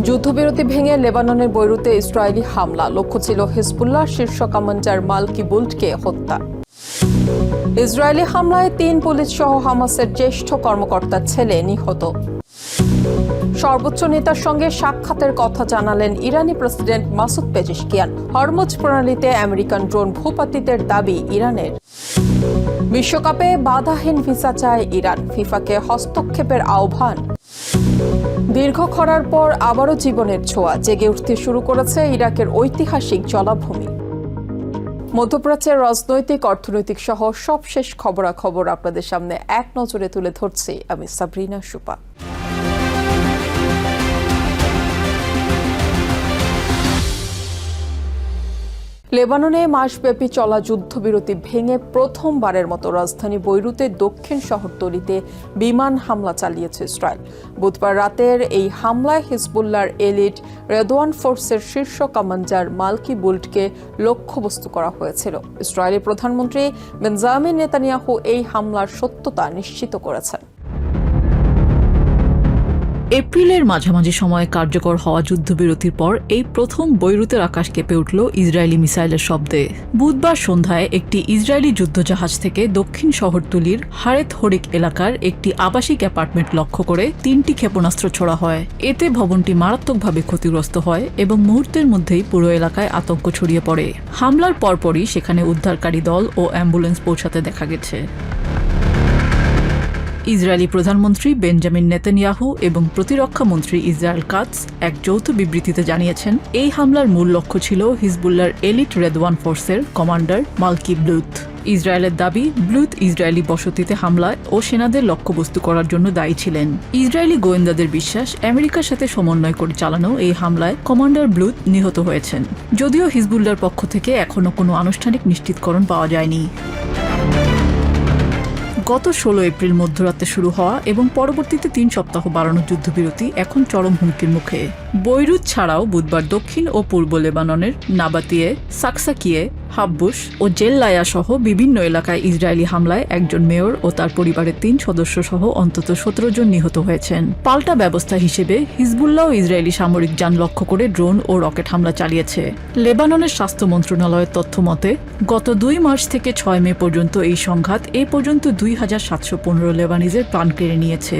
যুদ্ধবিরতি ভেঙে লেবাননের বৈরুতে ইসরায়েলি হামলা, লক্ষ্য ছিল হিজবুল্লাহ শীর্ষ কমান্ডার মালকি বুল্টকে হত্যা। ইসরায়েলি হামলায় ৩ পুলিশ সহ হামাসের জ্যেষ্ঠ কর্মকর্তার ছেলে নিহত। সর্বোচ্চ নেতার সঙ্গে সাক্ষাতের কথা জানালেন ইরানি প্রেসিডেন্ট মাসুদ পেজেশকিয়ান। হরমুজ প্রণালীতে আমেরিকান ড্রোন ভূপাতিতের দাবি ইরানের। বিশ্বকাপে বাধাহীন ভিসা চায় ইরান, ফিফাকে হস্তক্ষেপের আহ্বান। দীর্ঘ খরার পর আবারও জীবনের ছোঁয়া, জেগে উঠতে শুরু করেছে ইরাকের ঐতিহাসিক জলাভূমি। মধ্যপ্রাচ্যের রাজনৈতিক, অর্থনৈতিক সহ সবশেষ খবরাখবর আপনাদের সামনে এক নজরে তুলে ধরছি আমি সাবরিনা সুপা। লেবাননে মাসব্যাপী চলা যুদ্ধবিরতি ভেঙে প্রথমবারের মতো রাজধানী বৈরুতের দক্ষিণ শহরতলিতে বিমান হামলা চালিয়েছে ইসরায়েল। বুধবার রাতের এই হামলায় হিজবুল্লাহর এলিট রেদওয়ান ফোর্সের শীর্ষ কমান্ডার মালকি বুল্টকে লক্ষ্যবস্তু করা হয়েছিল। ইসরায়েলি প্রধানমন্ত্রী বেঞ্জামিন নেতানিয়াহু এই হামলার সত্যতা নিশ্চিত করেছেন। এপ্রিলের মাঝামাঝি সময়ে কার্যকর হওয়া যুদ্ধবিরতির পর এই প্রথম বৈরুতের আকাশ কেঁপে উঠল ইসরায়েলি মিসাইলের শব্দে। বুধবার সন্ধ্যায় একটি ইসরায়েলি যুদ্ধজাহাজ থেকে দক্ষিণ শহরতলির হারেত হরিক এলাকার একটি আবাসিক অ্যাপার্টমেন্ট লক্ষ্য করে 3টি ক্ষেপণাস্ত্র ছোড়া হয়। এতে ভবনটি মারাত্মকভাবে ক্ষতিগ্রস্ত হয় এবং মুহূর্তের মধ্যেই পুরো এলাকায় আতঙ্ক ছড়িয়ে পড়ে। হামলার পরপরই সেখানে উদ্ধারকারী দল ও অ্যাম্বুলেন্স পৌঁছাতে দেখা গেছে। ইসরায়েলি প্রধানমন্ত্রী বেঞ্জামিন নেতানিয়াহু এবং প্রতিরক্ষা মন্ত্রী ইসরায়েল কাটস এক যৌথ বিবৃতিতে জানিয়েছেন, এই হামলার মূল লক্ষ্য ছিল হিজবুল্লাহর এলিট রেদওয়ান ফোর্সের কমান্ডার মালকি বুল্ট। ইসরায়েলের দাবি, বুল্ট ইসরায়েলি বসতিতে হামলায় ও সেনাদের লক্ষ্যবস্তু করার জন্য দায়ী ছিলেন। ইসরায়েলি গোয়েন্দাদের বিশ্বাস, আমেরিকার সাথে সমন্বয় করে চালানো এই হামলায় কমান্ডার বুল্ট নিহত হয়েছেন। যদিও হিজবুল্লাহর পক্ষ থেকে এখনও কোনো আনুষ্ঠানিক নিশ্চিতকরণ পাওয়া যায়নি। গত 16 এপ্রিল মধ্যরাতে শুরু হওয়া এবং পরবর্তীতে 3 সপ্তাহ বাড়ানো যুদ্ধবিরতি এখন চরম হুমকির মুখে। বৈরুত ছাড়াও বুধবার দক্ষিণ ও পূর্ব লেবাননের নাবাতিয়ে, সাকসাকিয়ে, হাব্বুস ও জেল্লায়া সহ বিভিন্ন এলাকায় ইসরায়েলি হামলায় একজন মেয়র ও তার পরিবারের 3 সদস্য সহ অন্তত 17 জন নিহত হয়েছেন। পাল্টা ব্যবস্থা হিসেবে হিজবুল্লাহ ও ইসরায়েলি সামরিক যান লক্ষ্য করে ড্রোন ও রকেট হামলা চালিয়েছে। লেবাননের স্বাস্থ্য মন্ত্রণালয়ের তথ্য মতে গত 2 মার্চ থেকে 6 মে পর্যন্ত এই সংঘাত এ পর্যন্ত 2715 লেবানিজের প্রাণ কেড়ে নিয়েছে।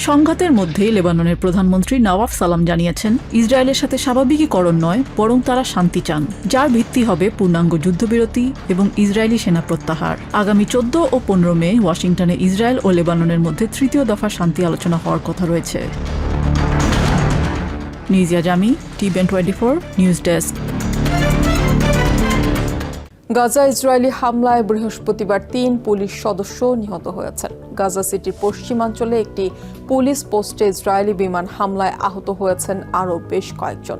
সংঘাতের মধ্যেই লেবাননের প্রধানমন্ত্রী নওয়াফ সালাম জানিয়েছেন, ইসরায়েলের সাথে স্বাভাবিকীকরণ নয়, বরং তারা শান্তি চান, যার ভিত্তি হবে পূর্ণাঙ্গ যুদ্ধবিরতি এবং ইসরায়েলি সেনা প্রত্যাহার। আগামী 14 ও 15 মে ওয়াশিংটনে ইসরায়েল ও লেবাননের মধ্যে 3য় দফা শান্তি আলোচনা হওয়ার কথা রয়েছে। Nijia Jami, TVN 24 news desk. Gaza Israeli হামলায় বৃহস্পতিবার 3 পুলিশ সদস্য নিহত হয়েছেন। গাজা সিটির পশ্চিমাঞ্চলে একটি পুলিশ পোস্টে ইসরায়েলি বিমান হামলায় আহত হয়েছেন আরও বেশ কয়েকজন।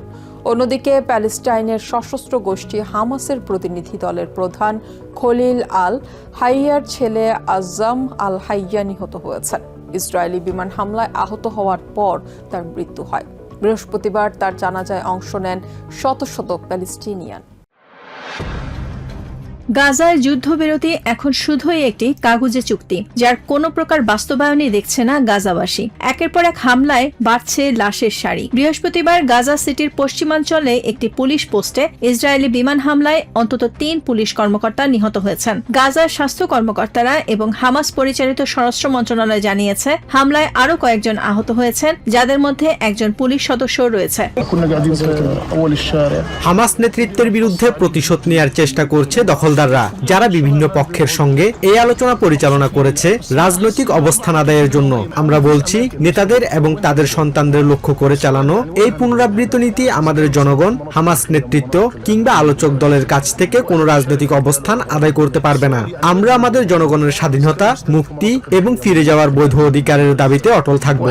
অন্যদিকে প্যালেস্টাইনের সশস্ত্র গোষ্ঠী হামাসের প্রতিনিধি দলের প্রধান খলিল আল হাইয়ার ছেলে আজম আল হাইয়া নিহত হয়েছেন। ইসরায়েলি বিমান হামলায় আহত হওয়ার পর তার মৃত্যু হয়। বৃহস্পতিবার তার জানাজায় অংশ নেন শত শত প্যালেস্টিনিয়ান। গাজার যুদ্ধবিরতি এখন শুধুই একটি কাগজে চুক্তি, যার কোনো প্রকার বাস্তবায়নই দেখছে না গাজাবাসী। একের পর এক হামলায় বাড়ছে লাশের সারি। বৃহস্পতিবার গাজা সিটির পশ্চিমাঞ্চলে একটি পুলিশ পোস্টে ইসরায়েলি বিমান হামলায় অন্তত 3 পুলিশ কর্মকর্তা নিহত হয়েছেন। গাজার স্বাস্থ্য কর্মকর্তারা এবং হামাস পরিচালিত স্বরাষ্ট্র মন্ত্রণালয় জানিয়েছে, হামলায় আরও কয়েকজন আহত হয়েছেন, যাদের মধ্যে একজন পুলিশ সদস্য রয়েছে। হামাস নেতৃত্বের বিরুদ্ধে প্রতিশোধ নেওয়ার চেষ্টা করছে দখল, যারা বিভিন্ন পক্ষের সঙ্গে এই আলোচনা পরিচালনা করেছে রাজনৈতিক অবস্থান আদায়ের জন্য। আমরা বলছি, নেতাদের এবং তাদের সন্তানদের লক্ষ্য করে চালানো এই পুনরাবৃত্ত নীতি আমাদের জনগণ, হামাস নেতৃত্ব কিংবা আলোচক দলের কাছ থেকে কোনো রাজনৈতিক অবস্থান আদায় করতে পারবে না। আমরা আমাদের জনগণের স্বাধীনতা, মুক্তি এবং ফিরে যাওয়ার বৈধ অধিকারের দাবিতে অটল থাকব।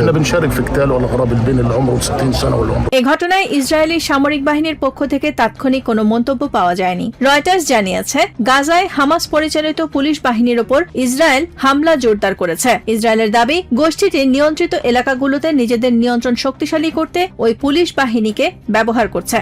এ ঘটনায় ইসরায়েলি সামরিক বাহিনীর পক্ষ থেকে তাৎক্ষণিক কোনো মন্তব্য পাওয়া যায়নি। রয়টার্স জানিয়েছে, গাজায় হামাস পরিচালিত পুলিশ বাহিনীর ওপর ইসরায়েল হামলা জোরদার করেছে। ইসরায়েলের দাবি, গোষ্ঠীটি নিয়ন্ত্রিত এলাকাগুলোতে নিজেদের নিয়ন্ত্রণ শক্তিশালী করতে ওই পুলিশ বাহিনীকে ব্যবহার করছে।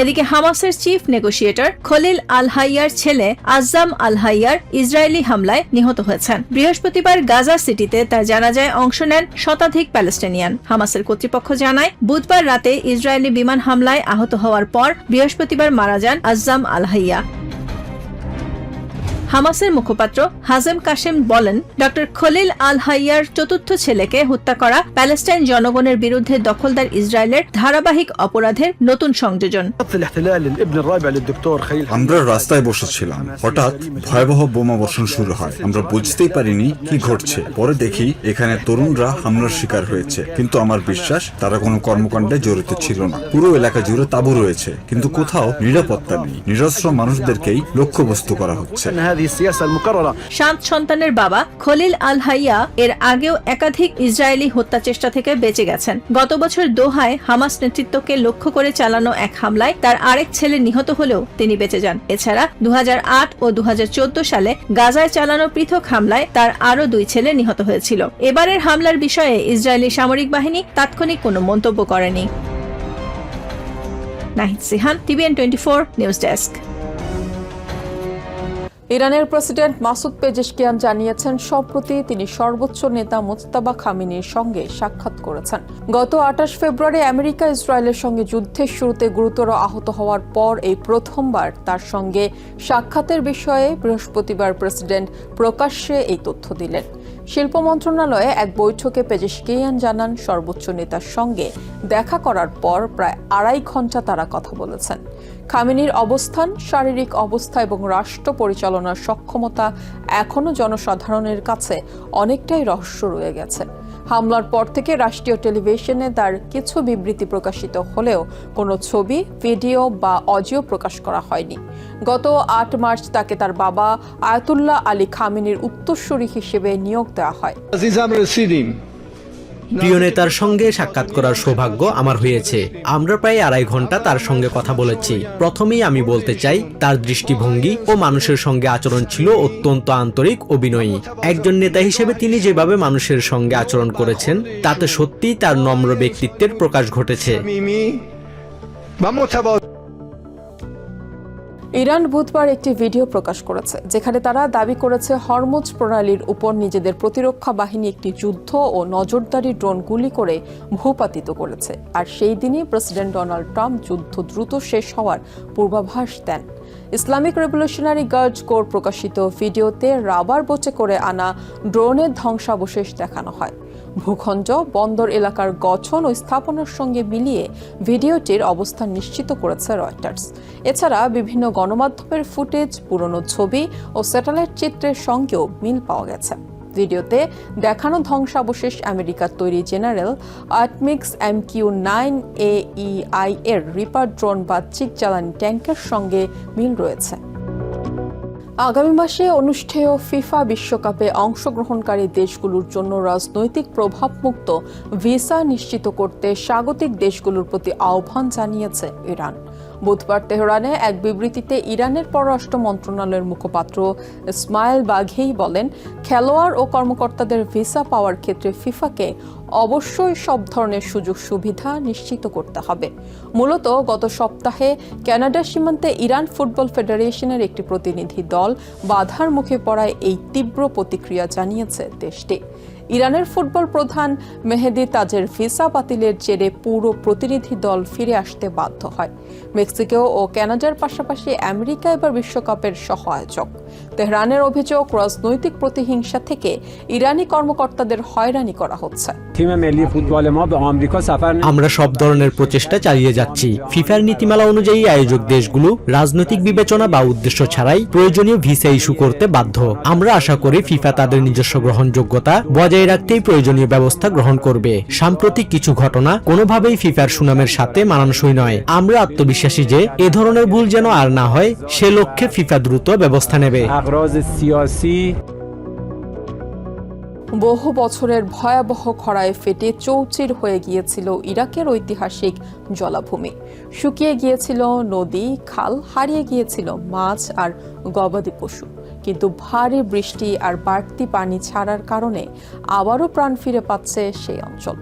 এদিকে হামাসের চিফ নেগোশিয়েটর খলিল আল হাইয়ার ছেলে আজ্জাম আল হাইয়ার ইসরায়েলি হামলায় নিহত হয়েছেন। বৃহস্পতিবার গাজা সিটিতে তার জানাজায় অংশ নেন শতাধিক প্যালেস্টাইনিয়ান। হামাসের কর্তৃপক্ষ জানায়, বুধবার রাতে ইসরায়েলি বিমান হামলায় আহত হওয়ার পর বৃহস্পতিবার মারা যান আজ্জাম আল হাইয়া। হামাসের মুখপাত্র হাজেম কাশেম বলেন, ডক্টর খলিল আল হাইয়ার চতুর্থ ছেলেকে হত্যা করা প্যালেস্টাইন জনগণের বিরুদ্ধে দখলদার ইসরায়েলের ধারাবাহিক অপরাধের নতুন সংযোজন। আমরা রাস্তায় বসেছিলাম, হঠাৎ ভয়াবহ বোমা বর্ষণ শুরু হয়। আমরা বুঝতেই পারিনি কি ঘটছে। পরে দেখি এখানে তরুণরা হামলার শিকার হয়েছে, কিন্তু আমার বিশ্বাস তারা কোনো কর্মকাণ্ডে জড়িত ছিল না। পুরো এলাকা জুড়ে তাঁবু রয়েছে, কিন্তু কোথাও নিরাপত্তা নেই। নিরস্ত্র মানুষদেরকেই লক্ষ্যবস্তু করা হচ্ছে। 7 সন্তানের বাবা খলিল আল হাইয়া এর আগেও একাধিক ইসরায়েলি হত্যা চেষ্টা থেকে বেঁচে গেছেন। গত বছর দোহায় হামাস নেতৃত্বকে লক্ষ্য করে চালানো এক হামলায় তার আরেক ছেলে নিহত হলেও তিনি বেঁচে যান। এছাড়া 2008 ও 2014 সালে গাজায় চালানো পৃথক হামলায় তার আরও 2 ছেলে নিহত হয়েছিল। এবারের হামলার বিষয়ে ইসরায়েলি সামরিক বাহিনী তাৎক্ষণিক কোনো মন্তব্য করেনি। Nahid Sihan, TVN 24 news desk. ইরানের প্রেসিডেন্ট মাসুদ পেজেশকিয়ান জানিয়েছেন, সম্প্রতি তিনি সর্বোচ্চ নেতা মুজতাবা খামেনির সঙ্গে সাক্ষাৎ করেছেন। গত 28 ফেব্রুয়ারি আমেরিকা ইসরায়েলের সঙ্গে যুদ্ধের শুরুতে গুরুতর আহত হওয়ার পর এই প্রথমবার তার সঙ্গে সাক্ষাতের বিষয়ে বৃহস্পতিবার প্রেসিডেন্ট প্রকাশ্যে এই তথ্য দিলেন। শিল্প মন্ত্রণালয়ে এক বৈঠকে পেজেশকিয়ান জানান, সর্বোচ্চ নেতার সঙ্গে দেখা করার পর প্রায় 2.5 ঘন্টা তারা কথা বলেছেন। খামেনির অবস্থান, শারীরিক অবস্থা এবং রাষ্ট্র পরিচালনার সক্ষমতা এখনো জনসাধারণের কাছে অনেকটাই রহস্য রয়ে গেছে। হামলার পর থেকে রাষ্ট্রীয় টেলিভিশনে তার কিছু বিবৃতি প্রকাশিত হলেও কোনো ছবি, ভিডিও বা অডিও প্রকাশ করা হয়নি। গত 8 মার্চ তাকে তার বাবা আয়াতুল্লাহ আলী খামেনির উত্তরসূরি হিসেবে নিয়োগ দেওয়া হয়। প্রিয় নেতার সঙ্গে সাক্ষাৎ করার সৌভাগ্য আমার হয়েছে। আমরা প্রায় 2.5 ঘন্টা তার সঙ্গে কথা বলেছি। প্রথমেই আমি বলতে চাই, তার দৃষ্টিভঙ্গি ও মানুষের সঙ্গে আচরণ ছিল অত্যন্ত আন্তরিক ও বিনয়ী। একজন নেতা হিসেবে তিনি যেভাবে মানুষের সঙ্গে আচরণ করেছেন, তাতে সত্যিই তার নম্র ব্যক্তিত্বের প্রকাশ ঘটেছে। ইরান বুধবার একটি ভিডিও প্রকাশ করেছে, যেখানে তারা দাবি করেছে হরমুজ প্রণালীর উপর নিজেদের প্রতিরক্ষা বাহিনী একটি যুদ্ধ ও নজরদারি ড্রোন গুলি করে ভূপাতিত করেছে। আর সেই দিনই প্রেসিডেন্ট ডোনাল্ড ট্রাম্প যুদ্ধ দ্রুত শেষ হওয়ার পূর্বাভাস দেন। ইসলামিক রেভলিউশনারি গার্ড কোর প্রকাশিত ভিডিওতে রাবার বোটে করে আনা ড্রোনের ধ্বংসাবশেষ দেখানো হয়। ভূখণ্ড, বন্দর এলাকার গঠন ও স্থাপনার সঙ্গে মিলিয়ে ভিডিওটির অবস্থান নিশ্চিত করেছে রয়টার্স। এছাড়া বিভিন্ন গণমাধ্যমের ফুটেজ, পুরনো ছবি ও স্যাটেলাইট চিত্রের সঙ্গেও মিল পাওয়া গেছে। ভিডিওতে দেখানো ধ্বংসাবশেষ আমেরিকার তৈরি জেনারেল আটমিক্স MQ-9AEI এর রিপার ড্রোন বাহ্যিক জ্বালানি ট্যাঙ্কের সঙ্গে মিল রয়েছে। আগামী মাসে অনুষ্ঠেয় ফিফা বিশ্বকাপে অংশগ্রহণকারী দেশগুলোর জন্য রাজনৈতিক প্রভাবমুক্ত ভিসা নিশ্চিত করতে স্বাগতিক দেশগুলোর প্রতি আহ্বান জানিয়েছে ইরান। বুধবার তেহরানে এক বিবৃতিতে ইরানের পররাষ্ট্র মন্ত্রণালয়ের মুখপাত্র ইসমাইল বাঘেই বলেন, খেলোয়াড় ও কর্মকর্তাদের ভিসা পাওয়ার ক্ষেত্রে ফিফাকে অবশ্যই সব ধরনের সুযোগ সুবিধা নিশ্চিত করতে হবে। মূলত গত সপ্তাহে কানাডা সীমান্তে ইরান ফুটবল ফেডারেশনের একটি প্রতিনিধি দল বাধার মুখে পড়ায় এই তীব্র প্রতিক্রিয়া জানিয়েছে দেশটি। ইরানের ফুটবল প্রধান মেহেদি তাজের ভিসা বাতিলের জেরে পুরো প্রতিনিধি দল ফিরে আসতে বাধ্য হয়। মেক্সিকো ও কানাডার পাশাপাশি আমেরিকা এবার বিশ্বকাপের সহ-আয়োজক। তেহরানের অভিযোগ, রাজনৈতিক প্রতিহিংসা থেকে ইরানি কর্মকর্তাদের হয়রানি করা হচ্ছে। আমরা সব ধরনের প্রচেষ্টা চালিয়ে যাচ্ছি। ফিফার নীতিমালা অনুযায়ী আয়োজক দেশগুলো রাজনৈতিক বিবেচনা বা উদ্দেশ্য ছাড়াই প্রয়োজনীয় ভিসা ইস্যু করতে বাধ্য। আমরা আশা করি ফিফা তাদের নিজস্ব গ্রহণযোগ্যতা বজায় রাখতেই প্রয়োজনীয় ব্যবস্থা গ্রহণ করবে। সাম্প্রতিক কিছু ঘটনা কোনোভাবেই ফিফার সুনামের সাথে মানানসই নয়। আমরা আত্মবিশ্বাসী যে এ ধরনের ভুল যেন আর না হয়, সে লক্ষ্যে ফিফা দ্রুত ব্যবস্থা নেবে। বহু বছরের ভয়াবহ খরায় ফেটে চৌচির হয়ে গিয়েছিল ইরাকের ঐতিহাসিক জলাভূমি। শুকিয়ে গিয়েছিল নদী, খাল, হারিয়ে গিয়েছিল মাছ আর গবাদি পশু। কিন্তু ভারী বৃষ্টি আর বাড়তি পানি ছাড়ার কারণে আবারও প্রাণ ফিরে পাচ্ছে সেই অঞ্চল।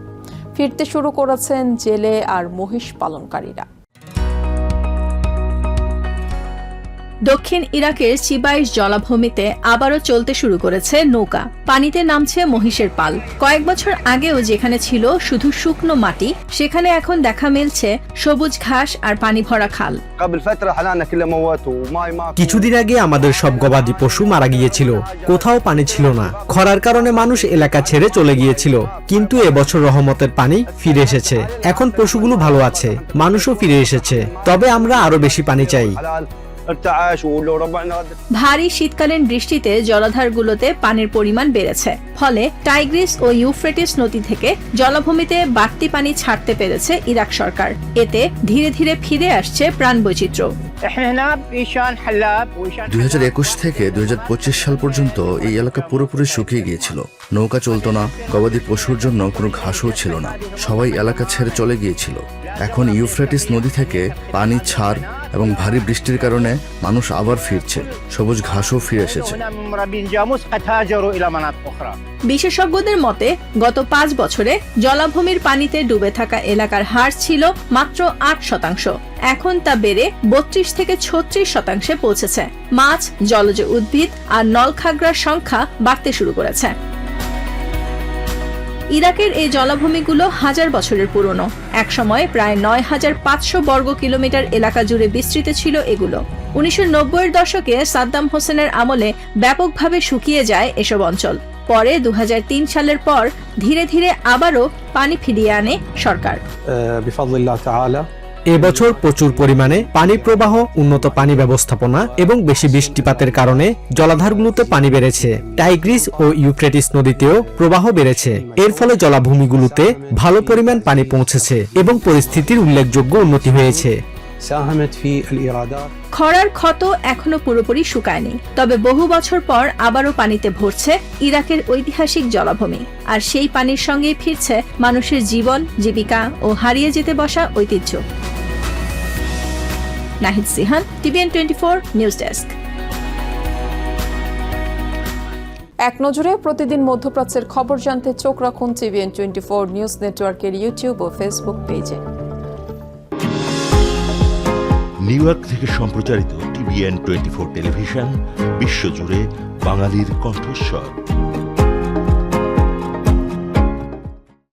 ফিরতে শুরু করেছেন জেলে আর মহিষ পালনকারীরা। দক্ষিণ ইরাকের চিবাইস জলাভূমিতে আবারও চলতে শুরু করেছে নৌকা। পানিতে নামছে মহিষের পাল। কয়েক বছর আগেও যেখানে ছিল শুধু শুকনো মাটি, সেখানে এখন দেখা মিলছে সবুজ ঘাস আর পানি ভরা খাল। কিছুদিন আগে আমাদের সব গবাদি পশু মারা গিয়েছিল, কোথাও পানি ছিল না। খরার কারণে মানুষ এলাকা ছেড়ে চলে গিয়েছিল, কিন্তু এবছর রহমতের পানি ফিরে এসেছে। এখন পশুগুলো ভালো আছে, মানুষও ফিরে এসেছে। তবে আমরা আরো বেশি পানি চাই। ভারী শীতকালীন বৃষ্টিতে জলাধারগুলোতে পানির পরিমাণ বেড়েছে, ফলে টাইগ্রিস ও ইউফ্রেটিস নদী থেকে জলাভূমিতে বাড়তি পানি ছাড়তে পেরেছে ইরাক সরকার। এতে ধীরে ধীরে ফিরে আসছে প্রাণবৈচিত্র্য। 2021 থেকে 2025 সাল পর্যন্ত এই এলাকা পুরোপুরি শুকিয়ে গিয়েছিল। নৌকা চলতো না, গবাদি পশুর জন্য কোনো ঘাসও ছিল না, সবাই এলাকা ছেড়ে চলে গিয়েছিল। এখন ইউফ্রেটিস নদী থেকে পানি ছাড় এবং ভারী বৃষ্টির কারণে মানুষ আবার ফিরছে, সবুজ ঘাসও ফিরে এসেছে। বিশেষজ্ঞদের মতে গত 5 বছরে জলাভূমির পানিতে ডুবে থাকা এলাকার হার ছিল মাত্র 8%। এখন তা বেড়ে 32 থেকে 36% পৌঁছেছে। মাছ, জলজ উদ্ভিদ আর নলখাগড়ার সংখ্যা বাড়তে শুরু করেছে। ইরাকের এই জলাভূমিগুলো হাজার বছরের পুরনো। একসময় প্রায় 9,500 বর্গ কিলোমিটার এলাকা জুড়ে বিস্তৃত ছিল এগুলো। 1990-এর দশকে সাদ্দাম হোসেনের আমলে ব্যাপকভাবে শুকিয়ে যায় এসব অঞ্চল। পরে 2003 সালের পর ধীরে ধীরে আবারও পানি ফিরিয়ে আনে সরকার। এবছর প্রচুর পরিমাণে পানি প্রবাহ, উন্নত পানি ব্যবস্থাপনা এবং বেশি বৃষ্টিপাতের কারণে জলাধারগুলোতে পানি বেড়েছে। টাইগ্রিস ও ইউফ্রেটিস নদীতেও প্রবাহ বেড়েছে। এর ফলে জলাভূমিগুলোতে ভালো পরিমাণ পানি পৌঁছেছে এবং পরিস্থিতির উল্লেখযোগ্য উন্নতি হয়েছে। খরার ক্ষত এখনো পুরোপুরি শুকায়নি, তবে বহু বছর পর আবারও পানিতে ভরছে ইরাকের ঐতিহাসিক জলাভূমি। আর সেই পানির সঙ্গেই ফিরছে মানুষের জীবন, জীবিকা ও হারিয়ে যেতে বসা ঐতিহ্য। Nahid Sihan, TVN 24 news desk. এক নজরে প্রতিদিন মধ্যপ্রাচ্যের খবর জানতে চোখ রাখুন TVN 24 নিউজ নেটওয়ার্কের ইউটিউব ও ফেসবুক পেজে। নিউ ইয়র্ক থেকে সম্প্রচারিত TVN 24 টেলিভিশন বিশ্বজুড়ে বাঙালির কণ্ঠস্বর।